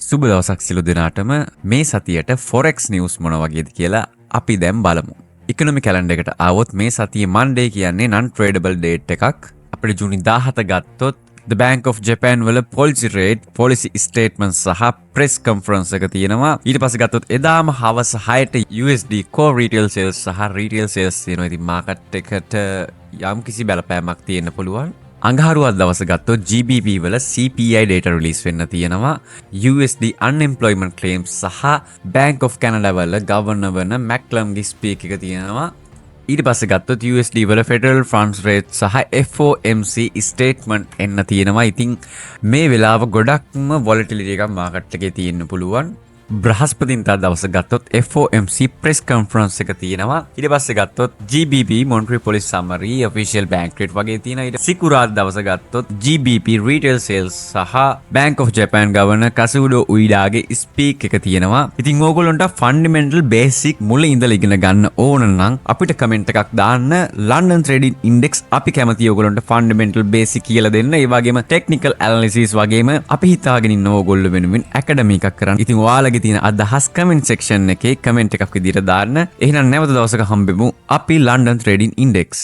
සුබ දවසක් සියලු දෙනාටම මේ සතියට ෆොරෙක්ස් නිවුස් මොන වගේද කියලා අපි දැන් බලමු. ඉකොනොමි කැලෙන්ඩර් එකට ආවොත් මේ සතියේ මන්ඩේ කියන්නේ non tradable date එකක්. අපිට ජූනි 17 ගත්තොත් The Bank of Japan වල policy rate, policy statement සහ press conference එක තියෙනවා. ඊට පස්සේ ගත්තොත් එදාම හවස 6ට USD core retail sales සහ retail sales තියෙනවා. ඉතින් මාකට් එකට යම් කිසි බලපෑමක් තියෙන්න පුළුවන්. අඟහරුවා දවස ගත්තොත් GBP වල CPI data release වෙන්න තියෙනවා. USD unemployment claims සහ Bank of Canada වල governor වන McCallumගේ speak එක තියෙනවා. ඊට පස්සේ ගත්තොත් USD වල federal funds rate සහ FOMC statement එන්න තියෙනවා. ඉතින් මේ වෙලාව ගොඩක්ම volatility එකක් market එකේ තියෙන්න පුළුවන්. බ්‍රහස්පතින්දා දවස ගත්තොත් FOMC press conference එක තියෙනවා. ඊට පස්සේ ගත්තොත් GBP monetary policy summary official bank rate වගේ තියෙනවා. ඊට සිකුරාදා දවස ගත්තොත් GBP retail sales සහ Bank of Japan governor Kazudo Uedaගේ speak එක තියෙනවා. ඉතින් ඕගොල්ලන්ට fundamental basic මුල ඉඳලා ඉගෙන ගන්න ඕන නම් අපිට comment එකක් දාන්න. London trading index අපි කැමති ඕගොල්ලන්ට fundamental basic කියලා දෙන්න. ඒ වගේම technical analysis වගේම අපි හිතාගෙන ඉන්න ඕගොල්ලෝ වෙනුවෙන් academy එකක් කරන්න. ඉතින් ඔයාලගේ තියෙන අදහස් කමෙන්ට් සෙක්ෂන් එකේ කමෙන්ට් එකක් විදිහට දාන්න. එහෙනම් නැවත දවසක හම්බෙමු අපි London Trading Index